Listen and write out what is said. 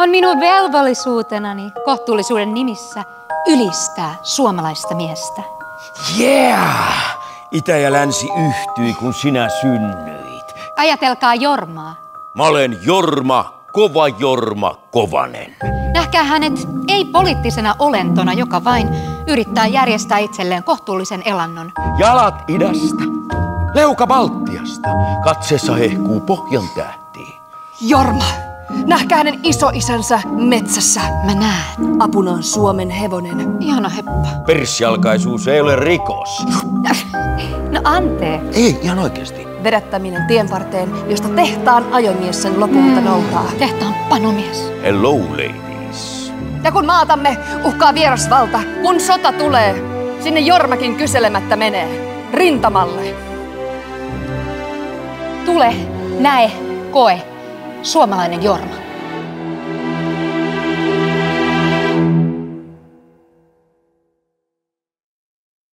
On minun velvollisuutenani kohtuullisuuden nimissä ylistää suomalaista miestä. Yeah! Itä ja länsi yhtyi, kun sinä synnyit. Ajatelkaa Jormaa. Mä olen Jorma, kova Jorma Kovanen. Nähkää hänet ei poliittisena olentona, joka vain yrittää järjestää itselleen kohtuullisen elannon. Jalat idästä, leuka Baltiasta, katseessa hehkuu pohjan tähtiin. Jorma! Nähkää hänen isoisänsä metsässä. Mä näen. Apuna on Suomen hevonen. Ihana heppa. Perssialkaisuus ei ole rikos. No anteeksi. Ei, ihan oikeesti. Vedättäminen tienvarteen, josta tehtaan ajomies sen lopulta noutaa. Tehtaan panomies. Hello, ladies. Ja kun maatamme uhkaa vierasvalta, kun sota tulee, sinne Jormakin kyselemättä menee. Rintamalle. Tule, näe, koe. Suomalainen Jorma.